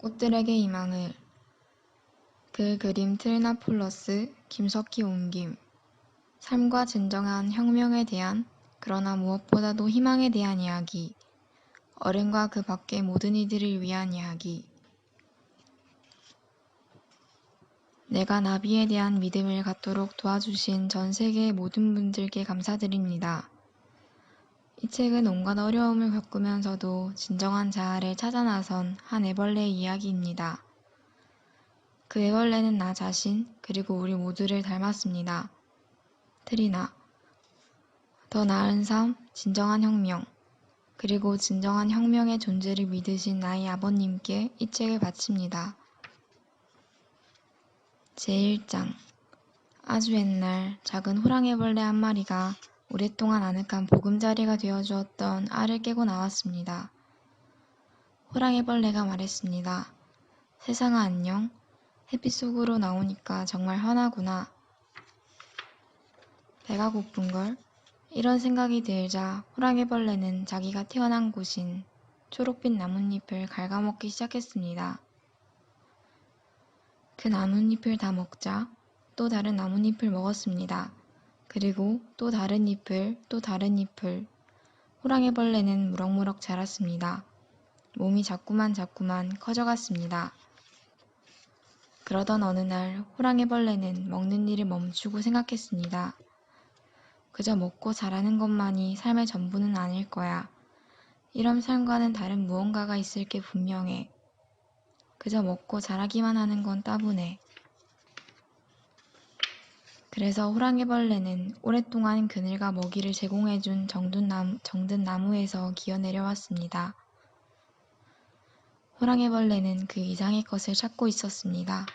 꽃들에게 희망을. 그 그림 트리나폴러스 김석희 옮김. 삶과 진정한 혁명에 대한, 그러나 무엇보다도 희망에 대한 이야기. 어른과 그 밖의 모든 이들을 위한 이야기. 내가 나비에 대한 믿음을 갖도록 도와주신 전 세계의 모든 분들께 감사드립니다. 이 책은 온갖 어려움을 겪으면서도 진정한 자아를 찾아 나선 한 애벌레의 이야기입니다. 그 애벌레는 나 자신, 그리고 우리 모두를 닮았습니다. 트리나. 더 나은 삶, 진정한 혁명. 그리고 진정한 혁명의 존재를 믿으신 나의 아버님께 이 책을 바칩니다. 제1장. 아주 옛날 작은 호랑이벌레 한 마리가 오랫동안 아늑한 보금자리가 되어주었던 알을 깨고 나왔습니다. 호랑이벌레가 말했습니다. 세상아 안녕. 햇빛 속으로 나오니까 정말 환하구나. 배가 고픈걸? 이런 생각이 들자 호랑이벌레는 자기가 태어난 곳인 초록빛 나뭇잎을 갉아먹기 시작했습니다. 그 나뭇잎을 다 먹자 또 다른 나뭇잎을 먹었습니다. 그리고 또 다른 잎을, 또 다른 잎을. 호랑이벌레는 무럭무럭 자랐습니다. 몸이 자꾸만 커져갔습니다. 그러던 어느 날 호랑이벌레는 먹는 일을 멈추고 생각했습니다. 그저 먹고 자라는 것만이 삶의 전부는 아닐 거야. 이런 삶과는 다른 무언가가 있을 게 분명해. 그저 먹고 자라기만 하는 건 따분해. 그래서 호랑이벌레는 오랫동안 그늘과 먹이를 제공해준 정든 나무에서 기어 내려왔습니다. 호랑이벌레는 그 이상의 것을 찾고 있었습니다.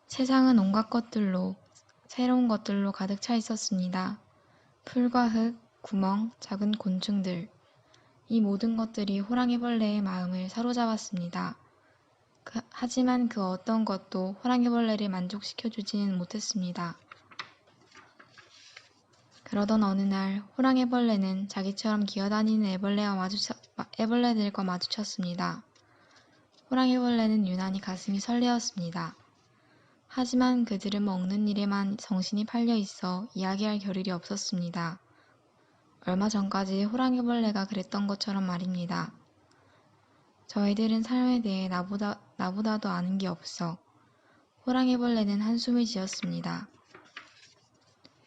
세상은 온갖 것들로, 새로운 것들로 가득 차 있었습니다. 풀과 흙, 구멍, 작은 곤충들. 이 모든 것들이 호랑이벌레의 마음을 사로잡았습니다. 하지만 그 어떤 것도 호랑이벌레를 만족시켜주지는 못했습니다. 그러던 어느 날 호랑이벌레는 자기처럼 기어다니는 애벌레들과 마주쳤습니다. 호랑이벌레는 유난히 가슴이 설레었습니다. 하지만 그들은 먹는 일에만 정신이 팔려 있어 이야기할 겨를이 없었습니다. 얼마 전까지 호랑이벌레가 그랬던 것처럼 말입니다. 저희들은 삶에 대해 나보다도 아는 게 없어. 호랑이벌레는 한숨을 지었습니다.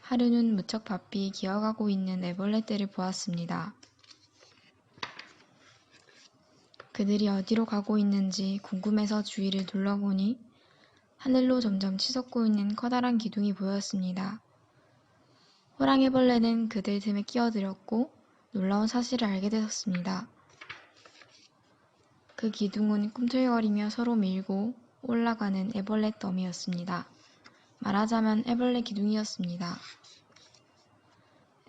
하루는 무척 바삐 기어가고 있는 애벌레들을 보았습니다. 그들이 어디로 가고 있는지 궁금해서 주위를 둘러보니 하늘로 점점 치솟고 있는 커다란 기둥이 보였습니다. 호랑이벌레는 그들 틈에 끼어들었고 놀라운 사실을 알게 되었습니다. 그 기둥은 꿈틀거리며 서로 밀고 올라가는 애벌레 더미였습니다. 말하자면 애벌레 기둥이었습니다.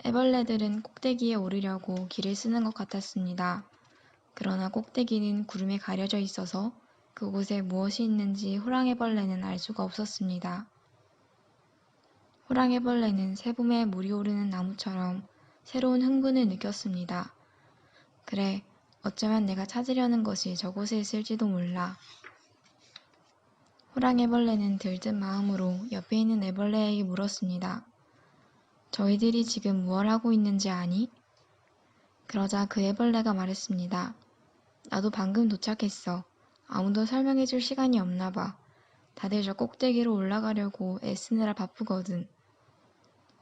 애벌레들은 꼭대기에 오르려고 길을 쓰는 것 같았습니다. 그러나 꼭대기는 구름에 가려져 있어서 그곳에 무엇이 있는지 호랑이벌레는 알 수가 없었습니다. 호랑이벌레는 새봄에 물이 오르는 나무처럼 새로운 흥분을 느꼈습니다. 그래, 어쩌면 내가 찾으려는 것이 저곳에 있을지도 몰라. 호랑이벌레는 들뜬 마음으로 옆에 있는 애벌레에게 물었습니다. 저희들이 지금 무얼 하고 있는지 아니? 그러자 그 애벌레가 말했습니다. 나도 방금 도착했어. 아무도 설명해줄 시간이 없나 봐. 다들 저 꼭대기로 올라가려고 애쓰느라 바쁘거든.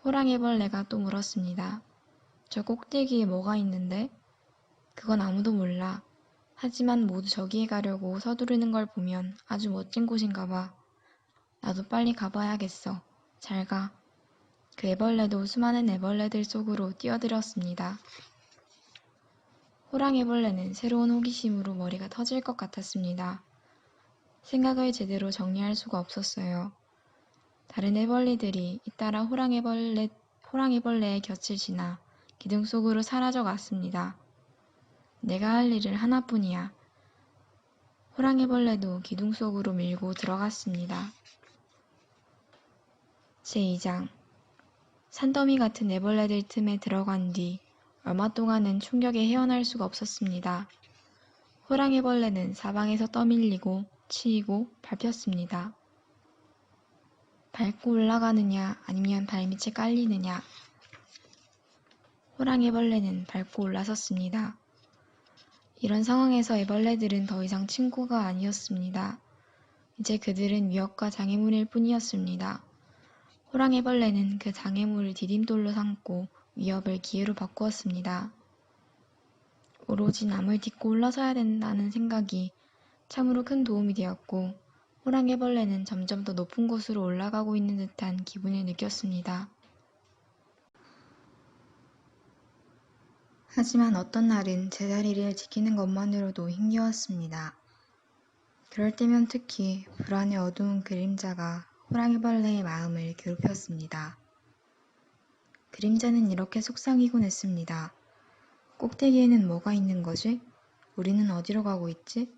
호랑이벌레가 또 물었습니다. 저 꼭대기에 뭐가 있는데? 그건 아무도 몰라. 하지만 모두 저기에 가려고 서두르는 걸 보면 아주 멋진 곳인가 봐. 나도 빨리 가봐야겠어. 잘 가. 그 애벌레도 수많은 애벌레들 속으로 뛰어들었습니다. 호랑이벌레는 새로운 호기심으로 머리가 터질 것 같았습니다. 생각을 제대로 정리할 수가 없었어요. 다른 애벌레들이 잇따라 호랑이벌레의 곁을 지나 기둥 속으로 사라져 갔습니다. 내가 할 일은 하나뿐이야. 호랑이벌레도 기둥 속으로 밀고 들어갔습니다. 제2장. 산더미 같은 애벌레들 틈에 들어간 뒤 얼마 동안은 충격에 헤어날 수가 없었습니다. 호랑이벌레는 사방에서 떠밀리고 치이고 밟혔습니다. 밟고 올라가느냐 아니면 발밑에 깔리느냐. 호랑이벌레는 밟고 올라섰습니다. 이런 상황에서 애벌레들은 더 이상 친구가 아니었습니다. 이제 그들은 위협과 장애물일 뿐이었습니다. 호랑이벌레는 그 장애물을 디딤돌로 삼고 위협을 기회로 바꾸었습니다. 오로지 남을 딛고 올라서야 된다는 생각이 참으로 큰 도움이 되었고 호랑이벌레는 점점 더 높은 곳으로 올라가고 있는 듯한 기분을 느꼈습니다. 하지만 어떤 날은 제자리를 지키는 것만으로도 힘겨웠습니다. 그럴 때면 특히 불안의 어두운 그림자가 호랑이벌레의 마음을 괴롭혔습니다. 그림자는 이렇게 속삭이곤 했습니다. 꼭대기에는 뭐가 있는 거지? 우리는 어디로 가고 있지?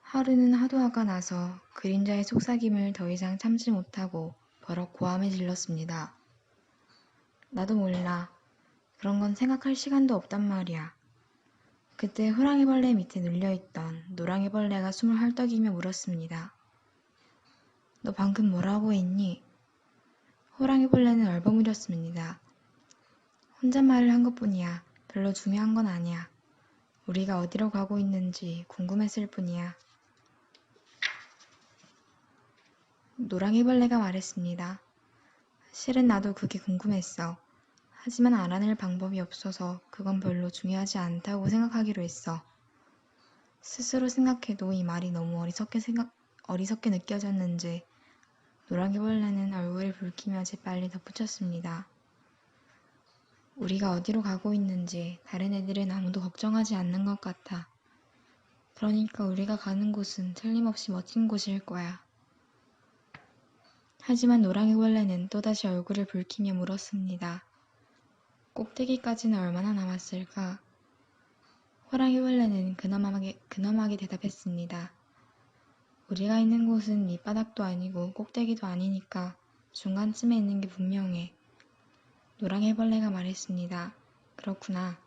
하루는 하도 화가 나서 그림자의 속삭임을 더 이상 참지 못하고 버럭 고함을 질렀습니다. 나도 몰라. 그런 건 생각할 시간도 없단 말이야. 그때 호랑이벌레 밑에 눌려있던 노랑이벌레가 숨을 헐떡이며 물었습니다. 너 방금 뭐라고 했니? 호랑이벌레는 얼버무렸습니다. 혼잣말을 한 것뿐이야. 별로 중요한 건 아니야. 우리가 어디로 가고 있는지 궁금했을 뿐이야. 노랑이벌레가 말했습니다. 실은 나도 그게 궁금했어. 하지만 알아낼 방법이 없어서 그건 별로 중요하지 않다고 생각하기로 했어. 스스로 생각해도 이 말이 너무 어리석게 느껴졌는지 노랑이벌레는 얼굴을 붉히며 재빨리 덧붙였습니다. 우리가 어디로 가고 있는지 다른 애들은 아무도 걱정하지 않는 것 같아. 그러니까 우리가 가는 곳은 틀림없이 멋진 곳일 거야. 하지만 노랑이벌레는 또다시 얼굴을 붉히며 물었습니다. 꼭대기까지는 얼마나 남았을까? 호랑이벌레는 근엄하게 대답했습니다. 우리가 있는 곳은 밑바닥도 아니고 꼭대기도 아니니까 중간쯤에 있는 게 분명해. 노랑이벌레가 말했습니다. 그렇구나.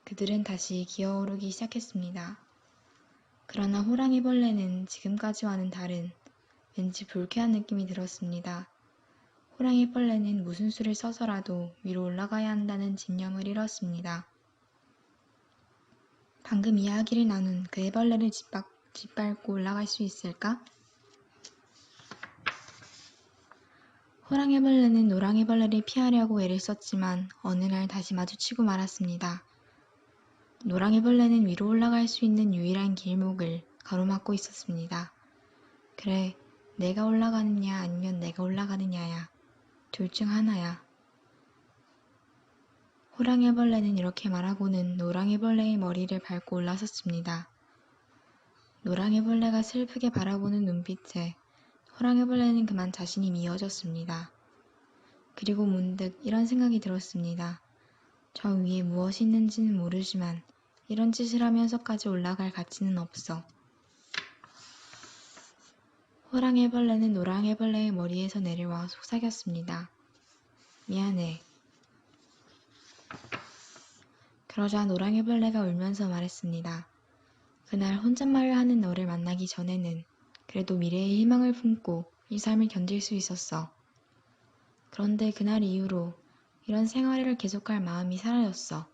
그들은 다시 기어오르기 시작했습니다. 그러나 호랑이벌레는 지금까지와는 다른 왠지 불쾌한 느낌이 들었습니다. 호랑이벌레는 무슨 수를 써서라도 위로 올라가야 한다는 집념을 잃었습니다. 방금 이야기를 나눈 그 애벌레를 짓밟고 올라갈 수 있을까? 호랑이벌레는 노랑이벌레를 피하려고 애를 썼지만 어느 날 다시 마주치고 말았습니다. 노랑이벌레는 위로 올라갈 수 있는 유일한 길목을 가로막고 있었습니다. 그래, 내가 올라가느냐 아니면 내가 올라가느냐야. 둘 중 하나야. 호랑이벌레는 이렇게 말하고는 노랑이벌레의 머리를 밟고 올라섰습니다. 노랑이벌레가 슬프게 바라보는 눈빛에 호랑이벌레는 그만 자신이 미어졌습니다. 그리고 문득 이런 생각이 들었습니다. 저 위에 무엇이 있는지는 모르지만 이런 짓을 하면서까지 올라갈 가치는 없어. 호랑이벌레는 노랑이벌레의 머리에서 내려와 속삭였습니다. 미안해. 그러자 노랑이벌레가 울면서 말했습니다. 그날 혼잣말을 하는 너를 만나기 전에는 그래도 미래의 희망을 품고 이 삶을 견딜 수 있었어. 그런데 그날 이후로 이런 생활을 계속할 마음이 사라졌어.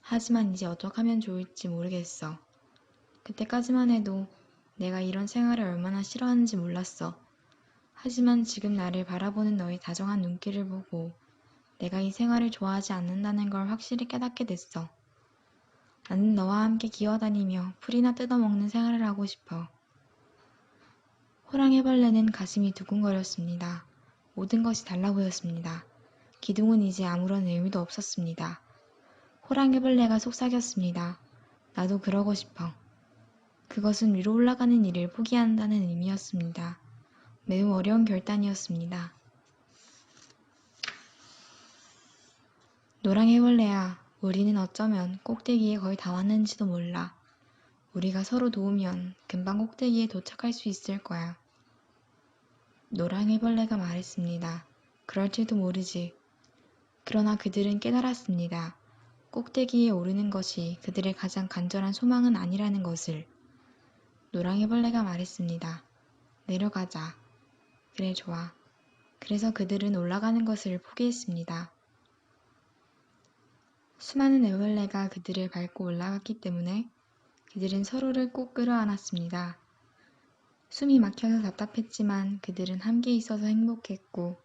하지만 이제 어떡하면 좋을지 모르겠어. 그때까지만 해도 내가 이런 생활을 얼마나 싫어하는지 몰랐어. 하지만 지금 나를 바라보는 너의 다정한 눈길을 보고 내가 이 생활을 좋아하지 않는다는 걸 확실히 깨닫게 됐어. 나는 너와 함께 기어다니며 풀이나 뜯어먹는 생활을 하고 싶어. 호랑이벌레는 가슴이 두근거렸습니다. 모든 것이 달라 보였습니다. 기둥은 이제 아무런 의미도 없었습니다. 호랑이벌레가 속삭였습니다. 나도 그러고 싶어. 그것은 위로 올라가는 일을 포기한다는 의미였습니다. 매우 어려운 결단이었습니다. 노랑이벌레야, 우리는 어쩌면 꼭대기에 거의 다 왔는지도 몰라. 우리가 서로 도우면 금방 꼭대기에 도착할 수 있을 거야. 노랑이벌레가 말했습니다. 그럴지도 모르지. 그러나 그들은 깨달았습니다. 꼭대기에 오르는 것이 그들의 가장 간절한 소망은 아니라는 것을. 노랑해벌레가 말했습니다. 내려가자. 그래, 좋아. 그래서 그들은 올라가는 것을 포기했습니다. 수많은 애벌레가 그들을 밟고 올라갔기 때문에 그들은 서로를 꼭 끌어안았습니다. 숨이 막혀서 답답했지만 그들은 함께 있어서 행복했고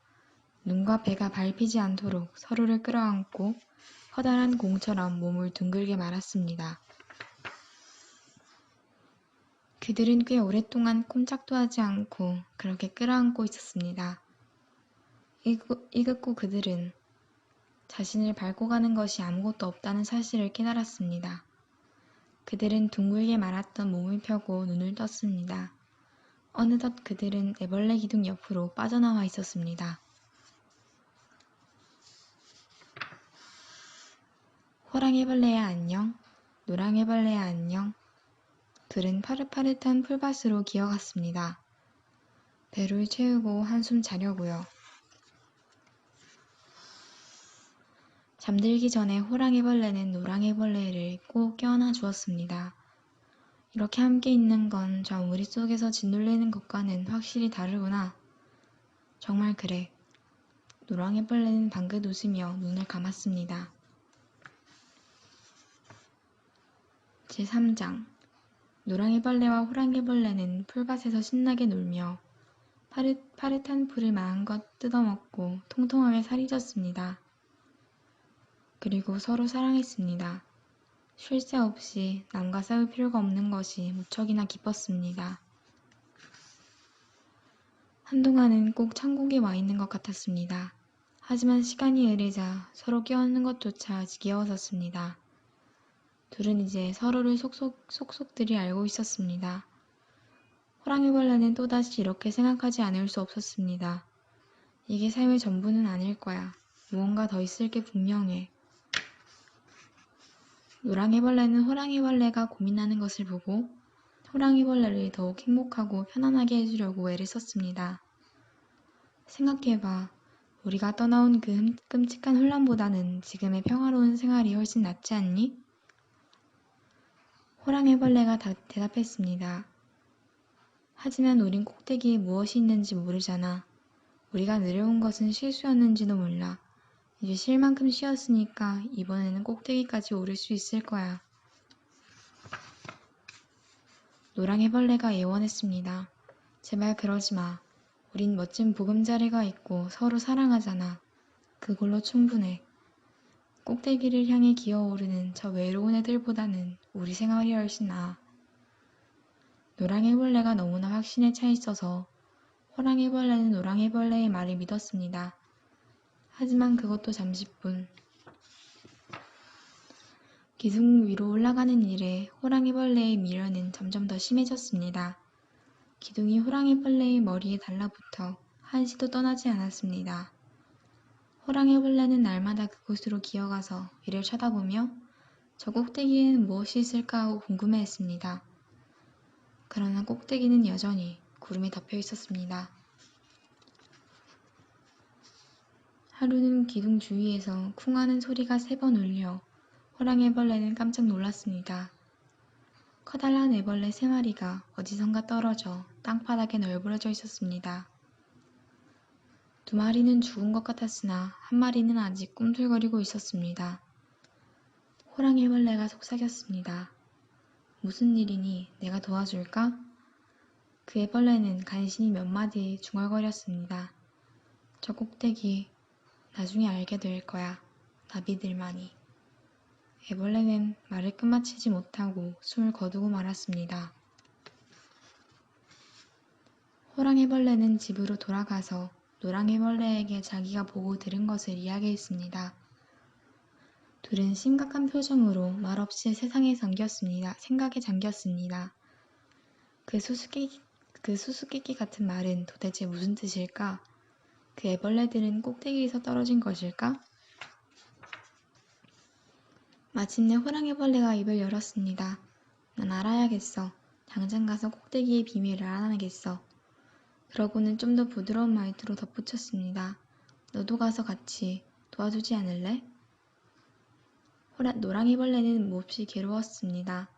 눈과 배가 밟히지 않도록 서로를 끌어안고 커다란 공처럼 몸을 둥글게 말았습니다. 그들은 꽤 오랫동안 꼼짝도 하지 않고 그렇게 끌어안고 있었습니다. 이윽고 그들은 자신을 밟고 가는 것이 아무것도 없다는 사실을 깨달았습니다. 그들은 둥글게 말았던 몸을 펴고 눈을 떴습니다. 어느덧 그들은 애벌레 기둥 옆으로 빠져나와 있었습니다. 호랑이벌레야 안녕, 노랑이벌레야 안녕. 둘은 파릇파릇한 풀밭으로 기어갔습니다. 배를 채우고 한숨 자려고요. 잠들기 전에 호랑이벌레는 노랑이벌레를 꼭 껴안아 주었습니다. 이렇게 함께 있는 건 저 머릿속에서 짓눌리는 것과는 확실히 다르구나. 정말 그래. 노랑이벌레는 방긋 웃으며 눈을 감았습니다. 제3장 노랑이벌레와 호랑이벌레는 풀밭에서 신나게 놀며 파릇파릇한 풀을 마음껏 뜯어먹고 통통하게 살이 쪘습니다. 그리고 서로 사랑했습니다. 쉴 새 없이 남과 싸울 필요가 없는 것이 무척이나 기뻤습니다. 한동안은 꼭 천국에 와 있는 것 같았습니다. 하지만 시간이 흐르자 서로 껴안는 것조차 지겨워졌습니다. 둘은 이제 서로를 속속들이 알고 있었습니다. 호랑이벌레는 또다시 이렇게 생각하지 않을 수 없었습니다. 이게 삶의 전부는 아닐 거야. 무언가 더 있을 게 분명해. 노랑이벌레는 호랑이벌레가 고민하는 것을 보고 호랑이벌레를 더욱 행복하고 편안하게 해주려고 애를 썼습니다. 생각해봐. 우리가 떠나온 그 끔찍한 혼란보다는 지금의 평화로운 생활이 훨씬 낫지 않니? 호랑이벌레가 대답했습니다. 하지만 우린 꼭대기에 무엇이 있는지 모르잖아. 우리가 내려온 것은 실수였는지도 몰라. 이제 쉴 만큼 쉬었으니까 이번에는 꼭대기까지 오를 수 있을 거야. 노랑이벌레가 애원했습니다. 제발 그러지 마. 우린 멋진 보금자리가 있고 서로 사랑하잖아. 그걸로 충분해. 꼭대기를 향해 기어오르는 저 외로운 애들보다는 우리 생활이 훨씬 나아. 노랑이벌레가 너무나 확신에 차 있어서 호랑이벌레는 노랑이벌레의 말을 믿었습니다. 하지만 그것도 잠시뿐. 기둥 위로 올라가는 일에 호랑이벌레의 미련은 점점 더 심해졌습니다. 기둥이 호랑이벌레의 머리에 달라붙어 한시도 떠나지 않았습니다. 호랑이벌레는 날마다 그곳으로 기어가서 위를 쳐다보며 저 꼭대기에는 무엇이 있을까 하고 궁금해했습니다. 그러나 꼭대기는 여전히 구름에 덮여 있었습니다. 하루는 기둥 주위에서 쿵 하는 소리가 3번 울려 호랑이벌레는 깜짝 놀랐습니다. 커다란 애벌레 3마리가 어디선가 떨어져 땅바닥에 널브러져 있었습니다. 2마리는 죽은 것 같았으나 1마리는 아직 꿈틀거리고 있었습니다. 호랑이벌레가 속삭였습니다. 무슨 일이니? 내가 도와줄까? 그 애벌레는 간신히 몇 마디 중얼거렸습니다. 저 꼭대기 나중에 알게 될 거야. 나 믿을만이. 애벌레는 말을 끝마치지 못하고 숨을 거두고 말았습니다. 호랑이벌레는 집으로 돌아가서 노랑이벌레에게 자기가 보고 들은 것을 이야기했습니다. 둘은 심각한 표정으로 말없이 생각에 잠겼습니다. 그 수수께끼 같은 말은 도대체 무슨 뜻일까? 그 애벌레들은 꼭대기에서 떨어진 것일까? 마침내 호랑이벌레가 입을 열었습니다. 난 알아야겠어. 당장 가서 꼭대기의 비밀을 알아내겠어. 그러고는 좀 더 부드러운 말투로 덧붙였습니다. 너도 가서 같이 도와주지 않을래? 노랑이벌레는 몹시 괴로웠습니다.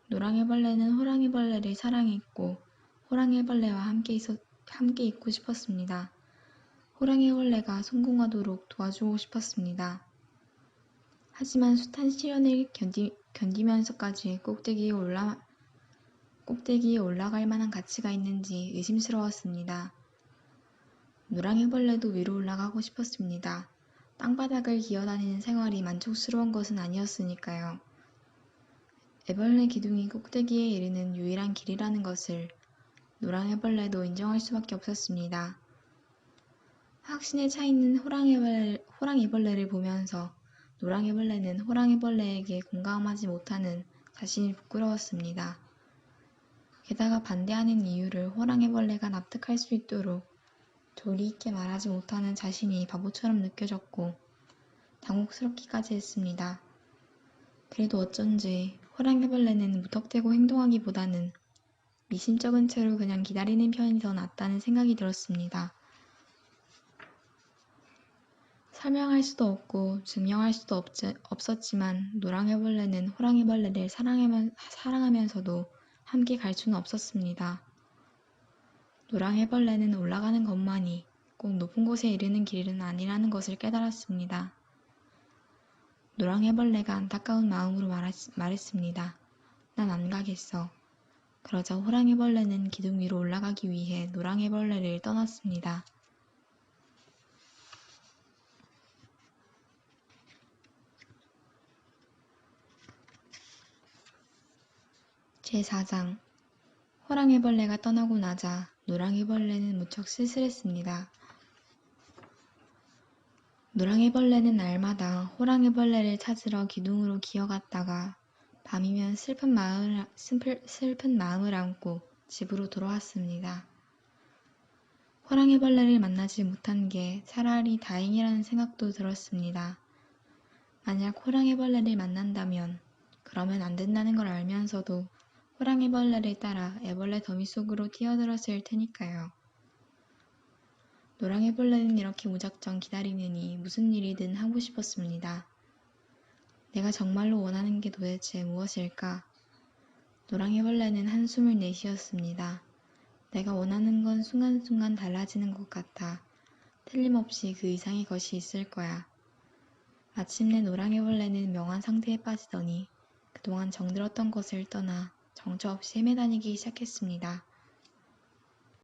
노랑이벌레는 호랑이벌레를 사랑했고 호랑이벌레와 함께 있고 싶었습니다. 호랑이벌레가 성공하도록 도와주고 싶었습니다. 하지만 숱한 시련을 견디면서까지 꼭대기에 올라갈 만한 가치가 있는지 의심스러웠습니다. 노랑이벌레도 위로 올라가고 싶었습니다. 땅바닥을 기어다니는 생활이 만족스러운 것은 아니었으니까요. 애벌레 기둥이 꼭대기에 이르는 유일한 길이라는 것을 노랑애벌레도 인정할 수밖에 없었습니다. 확신에 차 있는 호랑이벌레를 보면서 노랑애벌레는 호랑이벌레에게 공감하지 못하는 자신이 부끄러웠습니다. 게다가 반대하는 이유를 호랑이벌레가 납득할 수 있도록 조리 있게 말하지 못하는 자신이 바보처럼 느껴졌고 당혹스럽기까지 했습니다. 그래도 어쩐지 호랑이벌레는 무턱대고 행동하기보다는 미심쩍은 채로 그냥 기다리는 편이 더 낫다는 생각이 들었습니다. 설명할 수도 없고 증명할 수도 없었지만 노랑애벌레는 호랑이벌레를 사랑하면서도 함께 갈 수는 없었습니다. 노랑애벌레는 올라가는 것만이 꼭 높은 곳에 이르는 길은 아니라는 것을 깨달았습니다. 노랑애벌레가 안타까운 마음으로 말했습니다. 난 안 가겠어. 그러자 호랑이벌레는 기둥 위로 올라가기 위해 노랑애벌레를 떠났습니다. 제4장 호랑이벌레가 떠나고 나자 노랑이벌레는 무척 쓸쓸했습니다. 노랑이벌레는 날마다 호랑이벌레를 찾으러 기둥으로 기어갔다가 밤이면 슬픈 마음을 안고 집으로 돌아왔습니다. 호랑이벌레를 만나지 못한 게 차라리 다행이라는 생각도 들었습니다. 만약 호랑이벌레를 만난다면 그러면 안 된다는 걸 알면서도 호랑이벌레를 따라 애벌레 더미 속으로 뛰어들었을 테니까요. 노랑이벌레는 이렇게 무작정 기다리느니 무슨 일이든 하고 싶었습니다. 내가 정말로 원하는 게 도대체 무엇일까? 노랑이벌레는 한숨을 내쉬었습니다. 내가 원하는 건 순간순간 달라지는 것 같아. 틀림없이 그 이상의 것이 있을 거야. 마침내 노랑이벌레는 명한 상태에 빠지더니 그동안 정들었던 것을 떠나 정처 없이 헤매다니기 시작했습니다.